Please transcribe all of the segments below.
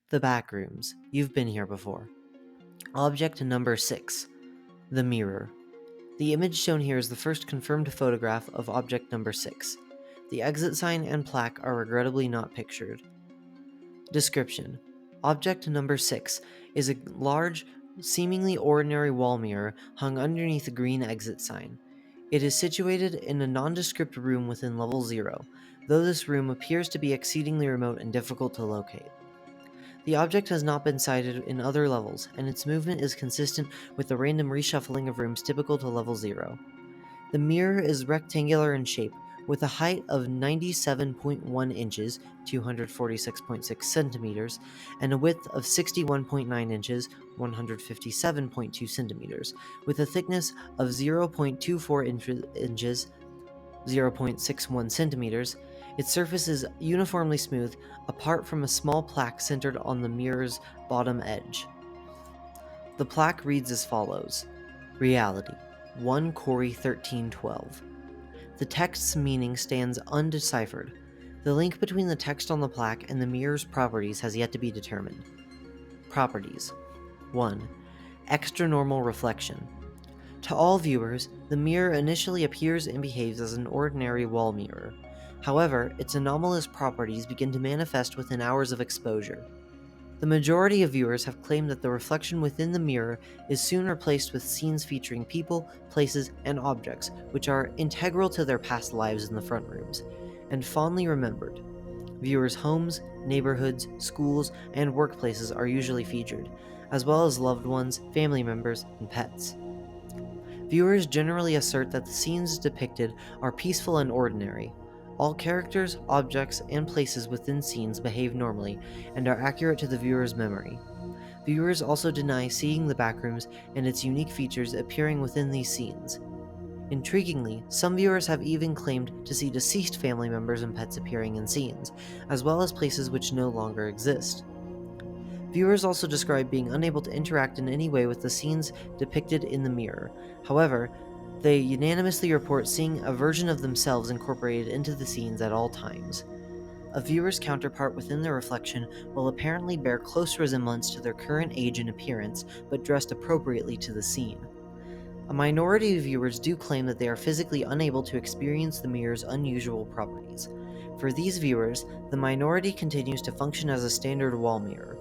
The Backrooms. You've been here before. Object number 6. The mirror. The image shown here is the first confirmed photograph of object number 6. The exit sign and plaque are regrettably not pictured. Description. Object number 6 is a large, seemingly ordinary wall mirror hung underneath a green exit sign. It is situated in a nondescript room within level 0, though this room appears to be exceedingly remote and difficult to locate. The object has not been sighted in other levels, and its movement is consistent with the random reshuffling of rooms typical to level 0. The mirror is rectangular in shape, with a height of 97.1 inches (246.6 centimeters) and a width of 61.9 inches (157.2 centimeters), with a thickness of 0.24 inches (0.61 centimeters). Its surface is uniformly smooth, apart from a small plaque centered on the mirror's bottom edge. The plaque reads as follows: Reality, 1 Corey 1312. The text's meaning stands undeciphered. The link between the text on the plaque and the mirror's properties has yet to be determined. Properties. 1. Extranormal reflection. To all viewers, the mirror initially appears and behaves as an ordinary wall mirror. However, its anomalous properties begin to manifest within hours of exposure. The majority of viewers have claimed that the reflection within the mirror is soon replaced with scenes featuring people, places, and objects which are integral to their past lives in the front rooms, and fondly remembered. Viewers' homes, neighborhoods, schools, and workplaces are usually featured, as well as loved ones, family members, and pets. Viewers generally assert that the scenes depicted are peaceful and ordinary. All characters, objects, and places within scenes behave normally and are accurate to the viewer's memory. Viewers also deny seeing the backrooms and its unique features appearing within these scenes. Intriguingly, some viewers have even claimed to see deceased family members and pets appearing in scenes, as well as places which no longer exist. Viewers also describe being unable to interact in any way with the scenes depicted in the mirror. However, they unanimously report seeing a version of themselves incorporated into the scenes at all times. A viewer's counterpart within the reflection will apparently bear close resemblance to their current age and appearance, but dressed appropriately to the scene. A minority of viewers do claim that they are physically unable to experience the mirror's unusual properties. For these viewers, the minority continues to function as a standard wall mirror.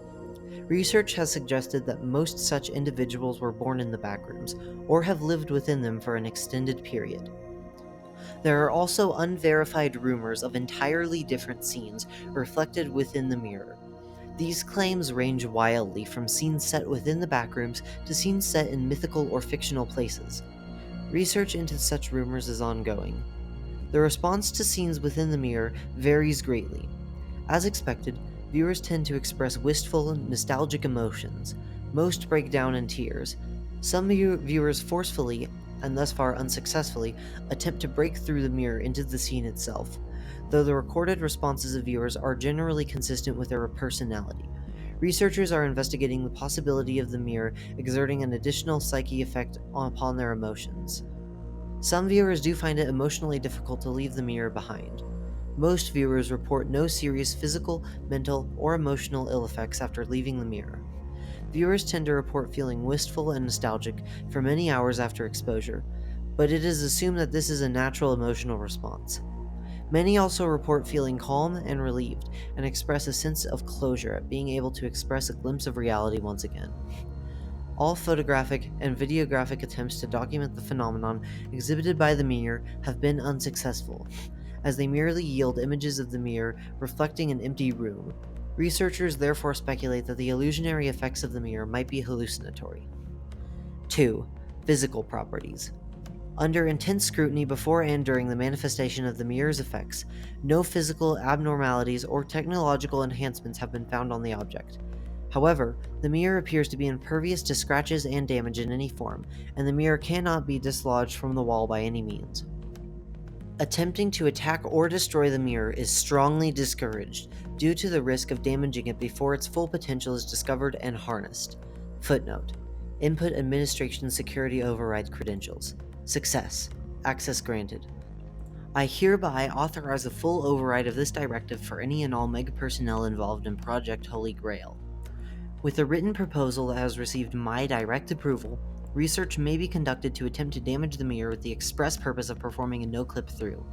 Research has suggested that most such individuals were born in the backrooms, or have lived within them for an extended period. There are also unverified rumors of entirely different scenes reflected within the mirror. These claims range wildly from scenes set within the backrooms to scenes set in mythical or fictional places. Research into such rumors is ongoing. The response to scenes within the mirror varies greatly. As expected, viewers tend to express wistful, nostalgic emotions. Most break down in tears. Some viewers forcefully, and thus far unsuccessfully, attempt to break through the mirror into the scene itself, though the recorded responses of viewers are generally consistent with their personality. Researchers are investigating the possibility of the mirror exerting an additional psyche effect upon their emotions. Some viewers do find it emotionally difficult to leave the mirror behind. Most viewers report no serious physical, mental, or emotional ill effects after leaving the mirror. Viewers tend to report feeling wistful and nostalgic for many hours after exposure, but it is assumed that this is a natural emotional response. Many also report feeling calm and relieved, and express a sense of closure at being able to express a glimpse of reality once again. All photographic and videographic attempts to document the phenomenon exhibited by the mirror have been unsuccessful, as they merely yield images of the mirror reflecting an empty room. Researchers therefore speculate that the illusionary effects of the mirror might be hallucinatory. 2. Physical properties. Under intense scrutiny before and during the manifestation of the mirror's effects, no physical abnormalities or technological enhancements have been found on the object. However, the mirror appears to be impervious to scratches and damage in any form, and the mirror cannot be dislodged from the wall by any means. Attempting to attack or destroy the mirror is strongly discouraged due to the risk of damaging it before its full potential is discovered and harnessed. Footnote: Input Administration Security Override Credentials. Success. Access granted. I hereby authorize a full override of this directive for any and all MEG personnel involved in Project Holy Grail. With a written proposal that has received my direct approval, research may be conducted to attempt to damage the mirror with the express purpose of performing a no-clip through.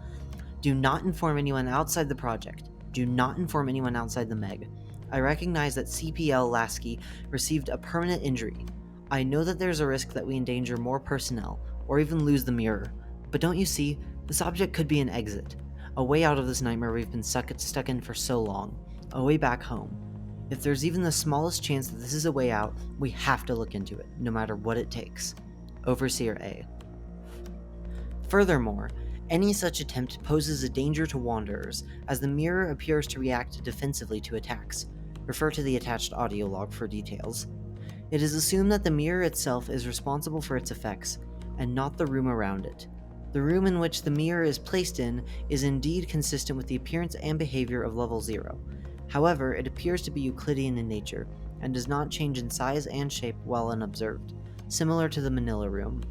Do not inform anyone outside the project. Do not inform anyone outside the Meg. I recognize that CPL Lasky received a permanent injury. I know that there's a risk that we endanger more personnel, or even lose the mirror. But don't you see, this object could be an exit. A way out of this nightmare we've been stuck in for so long. A way back home. If there's even the smallest chance that this is a way out, we have to look into it, no matter what it takes. Overseer A. Furthermore, any such attempt poses a danger to wanderers, as the mirror appears to react defensively to attacks. Refer to the attached audio log for details. It is assumed that the mirror itself is responsible for its effects, and not the room around it. The room in which the mirror is placed in is indeed consistent with the appearance and behavior of level 0. However, it appears to be Euclidean in nature, and does not change in size and shape while unobserved, similar to the Manila room.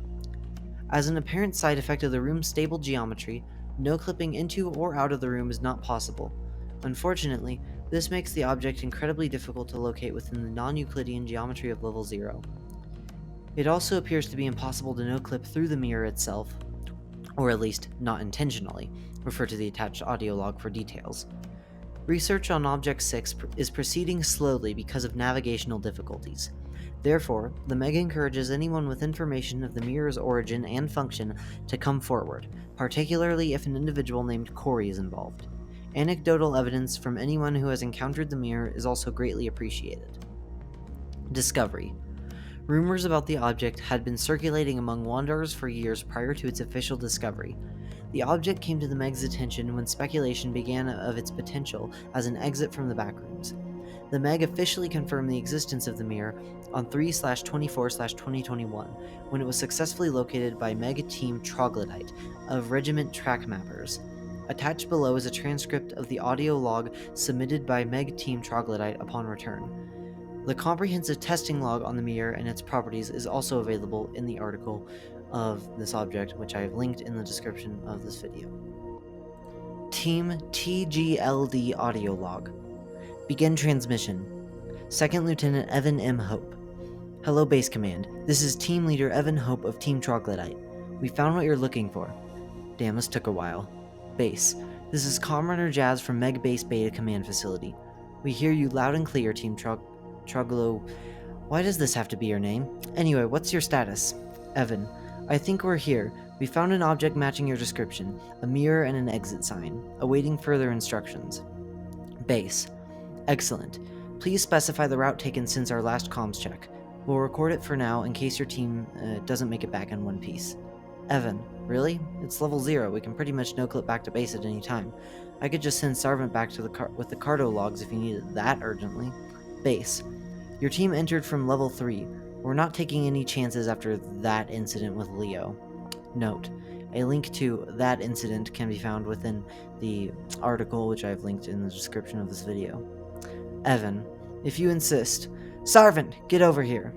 As an apparent side effect of the room's stable geometry, no clipping into or out of the room is not possible. Unfortunately, this makes the object incredibly difficult to locate within the non-Euclidean geometry of level 0. It also appears to be impossible to no-clip through the mirror itself, or at least not intentionally. Refer to the attached audio log for details. Research on Object 6 is proceeding slowly because of navigational difficulties. Therefore, the Meg encourages anyone with information of the mirror's origin and function to come forward, particularly if an individual named Corey is involved. Anecdotal evidence from anyone who has encountered the mirror is also greatly appreciated. Discovery. Rumors about the object had been circulating among wanderers for years prior to its official discovery. The object came to the Meg's attention when speculation began of its potential as an exit from the Backrooms. The Meg officially confirmed the existence of the mirror on 3/24/2021, when it was successfully located by Meg Team Troglodyte of Regiment Track Mappers. Attached below is a transcript of the audio log submitted by Meg Team Troglodyte upon return. The comprehensive testing log on the mirror and its properties is also available in the article of this object, which I have linked in the description of this video. Team TGLD audio log. Begin transmission. Second Lieutenant Evan M. Hope. Hello, Base Command. This is Team Leader Evan Hope of Team Troglodyte. We found what you're looking for. Damn, this took a while. Base. This is Comrade Jazz from Meg Base Beta Command Facility. We hear you loud and clear, Team Troglo... Why does this have to be your name? Anyway, what's your status? Evan. I think we're here. We found an object matching your description, a mirror and an exit sign, awaiting further instructions. Base. Excellent. Please specify the route taken since our last comms check. We'll record it for now in case your team doesn't make it back in one piece. Evan. Really? It's level 0. We can pretty much no-clip back to base at any time. I could just send Sarvant back to with the carto logs if you needed that urgently. Base. Your team entered from level 3. We're not taking any chances after that incident with Leo. Note. A link to that incident can be found within the article, which I've linked in the description of this video. Evan. If you insist. Sarvant, get over here.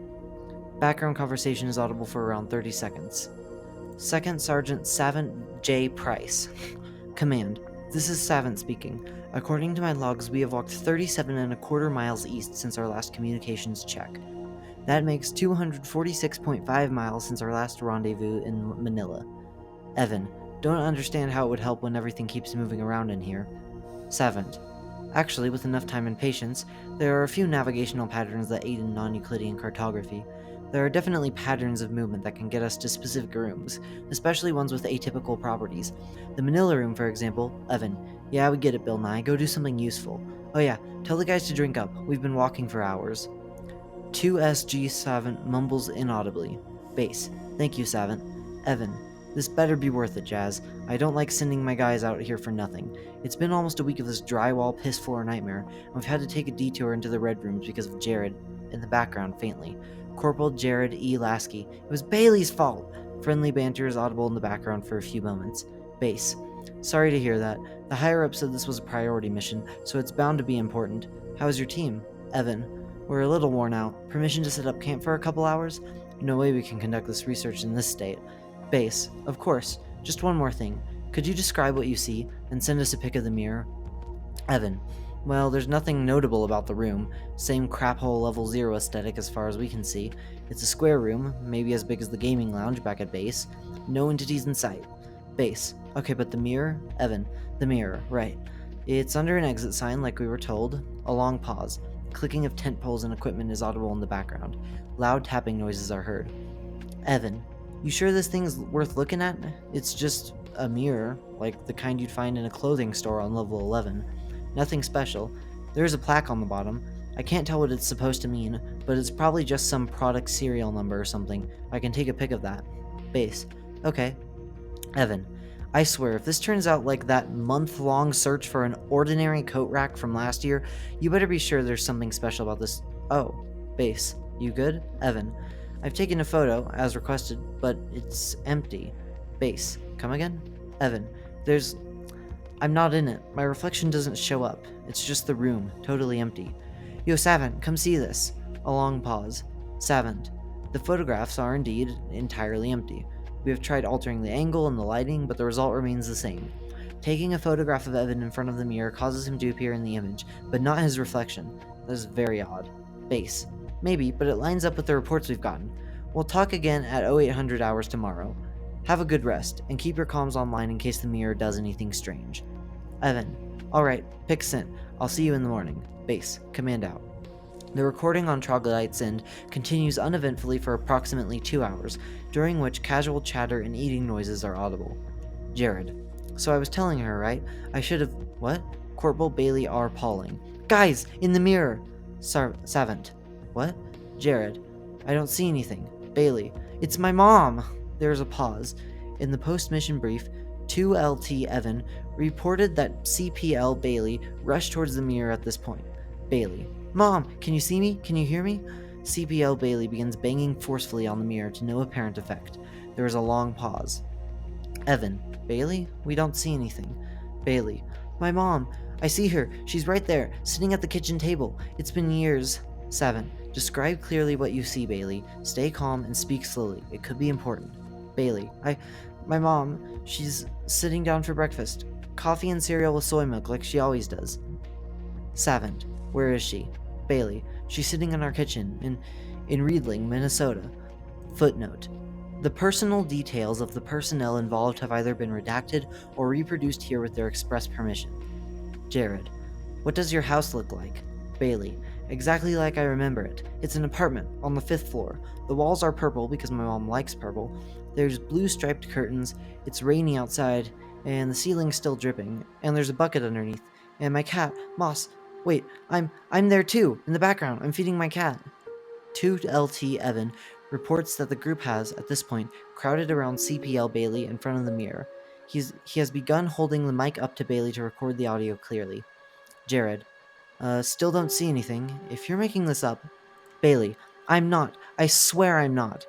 Background conversation is audible for around 30 seconds. Second Sergeant Savant J. Price. Command. This is Savant speaking. According to my logs, we have walked 37.25 miles east since our last communications check. That makes 246.5 miles since our last rendezvous in Manila. Evan. Don't understand how it would help when everything keeps moving around in here. Savant. Actually, with enough time and patience, there are a few navigational patterns that aid in non-Euclidean cartography. There are definitely patterns of movement that can get us to specific rooms, especially ones with atypical properties. The Manila room, for example. Evan. Yeah, we get it, Bill Nye. Go do something useful. Oh yeah, tell the guys to drink up. We've been walking for hours. 2SG Savant mumbles inaudibly. Base. Thank you, Savant. Evan. This better be worth it, Jazz. I don't like sending my guys out here for nothing. It's been almost a week of this drywall piss floor nightmare, and we've had to take a detour into the Red Rooms because of Jared. In the background, faintly. Corporal Jared E. Lasky. It was Bailey's fault! Friendly banter is audible in the background for a few moments. Base. Sorry to hear that. The higher-up said this was a priority mission, so it's bound to be important. How's your team? Evan. We're a little worn out. Permission to set up camp for a couple hours? No way we can conduct this research in this state. Base. Of course. Just one more thing. Could you describe what you see, and send us a pic of the mirror? Evan. Well, there's nothing notable about the room. Same crap hole level 0 aesthetic as far as we can see. It's a square room, maybe as big as the gaming lounge back at base. No entities in sight. Base. Okay, but the mirror? Evan. The mirror, right. It's under an exit sign like we were told. A long pause. Clicking of tent poles and equipment is audible in the background. Loud tapping noises are heard. Evan. You sure this thing's worth looking at? It's just a mirror, like the kind you'd find in a clothing store on level 11. Nothing special. There's a plaque on the bottom. I can't tell what it's supposed to mean, but it's probably just some product serial number or something. I can take a pic of that. Base. Okay. Evan. I swear, if this turns out like that month-long search for an ordinary coat rack from last year, you better be sure there's something special about this. Oh. Base. You good? Evan. I've taken a photo, as requested, but it's empty. Base. Come again? Evan. I'm not in it. My reflection doesn't show up. It's just the room, totally empty. Yo, Savant, come see this. A long pause. Savant. The photographs are indeed entirely empty. We have tried altering the angle and the lighting, but the result remains the same. Taking a photograph of Evan in front of the mirror causes him to appear in the image, but not his reflection. That is very odd. Base. Maybe, but it lines up with the reports we've gotten. We'll talk again at 0800 hours tomorrow. Have a good rest, and keep your comms online in case the mirror does anything strange. Evan. Alright, pic sent. I'll see you in the morning. Base. Command out. The recording on Troglodyte's End continues uneventfully for approximately 2 hours, during which casual chatter and eating noises are audible. Jared. So I was telling her, right? I should have... What? Corporal Bailey R. Pauling. Guys! In the mirror! Savant. What? Jared. I don't see anything. Bailey. It's my mom! There's a pause. In the post-mission brief, 2LT Evan reported that CPL Bailey rushed towards the mirror at this point. Bailey. Mom, can you see me? Can you hear me? CPL Bailey begins banging forcefully on the mirror to no apparent effect. There is a long pause. Evan. Bailey? We don't see anything. Bailey. My mom. I see her. She's right there, sitting at the kitchen table. It's been years. Savant. Describe clearly what you see, Bailey. Stay calm and speak slowly. It could be important. Bailey. My mom, she's sitting down for breakfast. Coffee and cereal with soy milk like she always does. Savant. Where is she? Bailey. She's sitting in our kitchen, in Reedling, Minnesota. Footnote. The personal details of the personnel involved have either been redacted or reproduced here with their express permission. Jared. What does your house look like? Bailey. Exactly like I remember it. It's an apartment on the 5th floor. The walls are purple because my mom likes purple. There's blue striped curtains. It's rainy outside, and the ceiling's still dripping. And there's a bucket underneath. And my cat, Moss. Wait, I'm there too, in the background. I'm feeding my cat. 2LT Evan reports that the group has, at this point, crowded around CPL Bailey in front of the mirror. He has begun holding the mic up to Bailey to record the audio clearly. Jared. Still don't see anything. If you're making this up... Bailey. I'm not. I swear I'm not.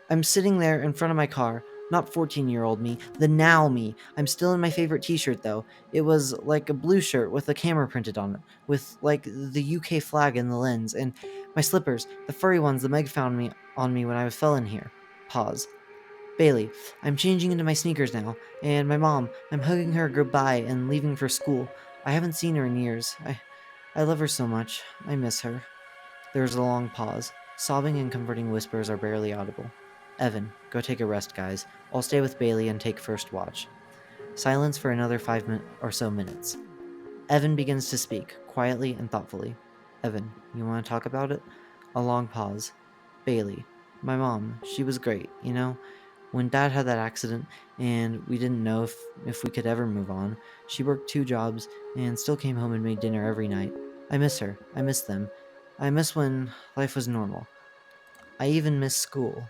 I'm sitting there in front of my car. Not 14-year-old me. The now me. I'm still in my favorite t-shirt, though. It was like a blue shirt with a camera printed on it. With, like, the UK flag in the lens. And my slippers. The furry ones that Meg found on me when I fell in here. Pause. Bailey. I'm changing into my sneakers now. And my mom. I'm hugging her goodbye and leaving for school. I haven't seen her in years. I love her so much. I miss her. There's a long pause. Sobbing and comforting whispers are barely audible. Evan, go take a rest, guys. I'll stay with Bailey and take first watch. Silence for another 5 or so minutes. Evan begins to speak, quietly and thoughtfully. Evan, you want to talk about it? A long pause. Bailey, my mom, she was great, you know? When Dad had that accident, and we didn't know if we could ever move on, she worked 2 jobs, and still came home and made dinner every night. I miss her. I miss them. I miss when life was normal. I even miss school.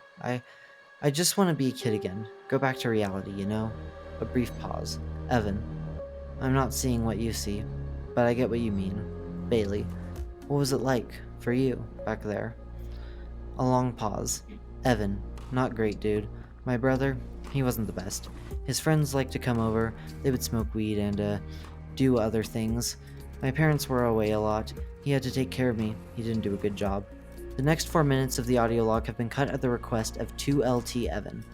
I just want to be a kid again. Go back to reality, you know? A brief pause. Evan. I'm not seeing what you see, but I get what you mean. Bailey. What was it like, for you, back there? A long pause. Evan. Not great, dude. My brother, he wasn't the best. His friends liked to come over, they would smoke weed and, do other things. My parents were away a lot. He had to take care of me. He didn't do a good job. The next 4 minutes of the audio log have been cut at the request of 2LT Evan.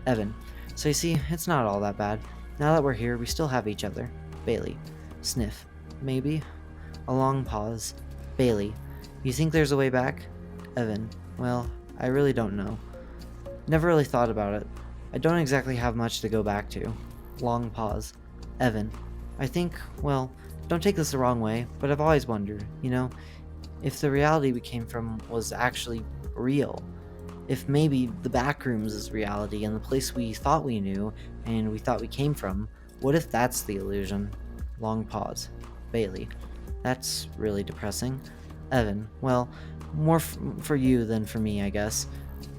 Evan. So you see, it's not all that bad. Now that we're here, we still have each other. Bailey. Sniff. Maybe. A long pause. Bailey, you think there's a way back? Evan, well, I really don't know. Never really thought about it. I don't exactly have much to go back to. Long pause. Evan, I think, well, don't take this the wrong way, but I've always wondered, if the reality we came from was actually real. If maybe the Backrooms is reality and the place we thought we knew and we thought we came from, what if that's the illusion? Long pause. Bailey, that's really depressing. Evan, well, more for you than for me, I guess.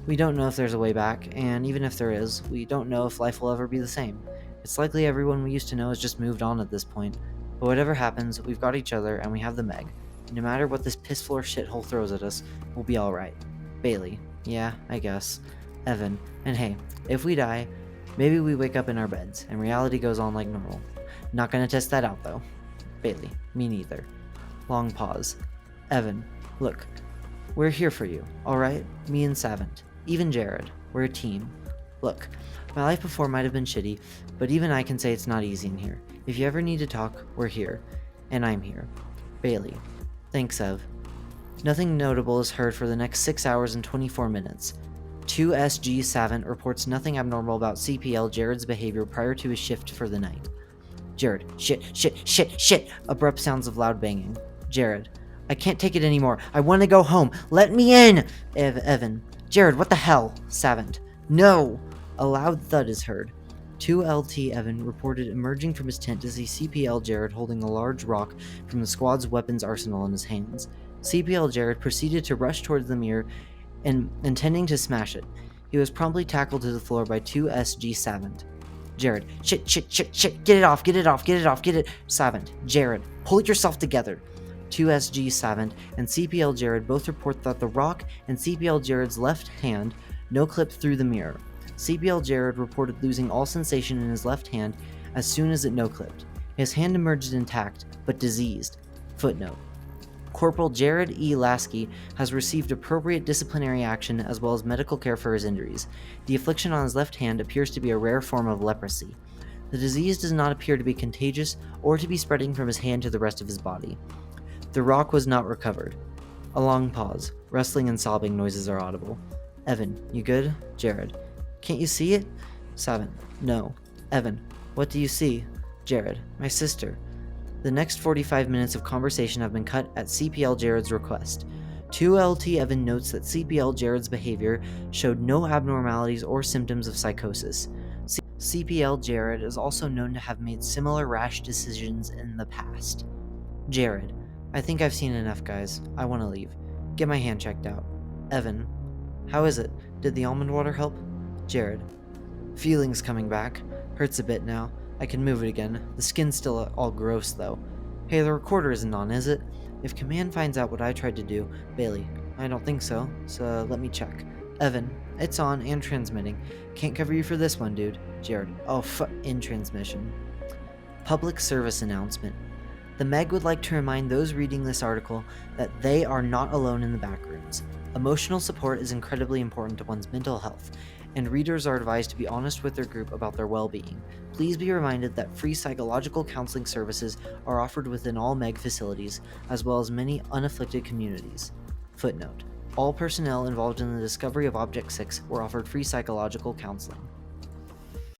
We don't know if there's a way back, and even if there is, we don't know if life will ever be the same. It's likely everyone we used to know has just moved on at this point. But whatever happens, we've got each other and we have the Meg. No matter what this piss floor shithole throws at us, we'll be alright. Bailey, yeah, I guess. Evan, and hey, if we die, maybe we wake up in our beds and reality goes on like normal. Not gonna test that out though. Bailey, me neither. Long pause. Evan, look, we're here for you, alright? Me and Savant. Even Jared. We're a team. Look, my life before might have been shitty, but even I can say it's not easy in here. If you ever need to talk, we're here. And I'm here. Bailey. Thanks, Ev. Nothing notable is heard for the next 6 hours and 24 minutes. 2SG Savant reports nothing abnormal about CPL Jared's behavior prior to his shift for the night. Jared. Shit. Abrupt sounds of loud banging. Jared. I can't take it anymore. I want to go home. Let me in! Evan. Jared, what the hell? Savant. No! A loud thud is heard. 2LT Evan reported emerging from his tent to see CPL Jared holding a large rock from the squad's weapons arsenal in his hands. CPL Jared proceeded to rush towards the mirror and intending to smash it. He was promptly tackled to the floor by 2SG Savant. Jared. Shit. Get it off. Savant. Jared. Pull yourself together. 2SG Savant and CPL Jared both report that the rock and CPL Jared's left hand no-clipped through the mirror. CPL Jared reported losing all sensation in his left hand as soon as it no-clipped. His hand emerged intact, but diseased. Footnote. Corporal Jared E. Lasky has received appropriate disciplinary action as well as medical care for his injuries. The affliction on his left hand appears to be a rare form of leprosy. The disease does not appear to be contagious or to be spreading from his hand to the rest of his body. The rock was not recovered. A long pause. Rustling and sobbing noises are audible. Evan, you good? Jared. Can't you see it? Savant. No. Evan. What do you see? Jared. My sister. The next 45 minutes of conversation have been cut at CPL Jared's request. 2LT Evan notes that CPL Jared's behavior showed no abnormalities or symptoms of psychosis. CPL Jared is also known to have made similar rash decisions in the past. Jared. I think I've seen enough, guys. I want to leave. Get my hand checked out. Evan. How is it? Did the almond water help? Jared. Feelings coming back. Hurts a bit now. I can move it again. The skin's still all gross, though. Hey, the recorder isn't on, is it? If Command finds out what I tried to do... Bailey. I don't think so, so let me check. Evan. It's on and transmitting. Can't cover you for this one, dude. Jared. Oh, in transmission. Public service announcement. The Meg would like to remind those reading this article that they are not alone in the Backrooms. Emotional support is incredibly important to one's mental health, and readers are advised to be honest with their group about their well-being. Please be reminded that free psychological counseling services are offered within all Meg facilities, as well as many unafflicted communities. Footnote. All personnel involved in the discovery of Object 6 were offered free psychological counseling.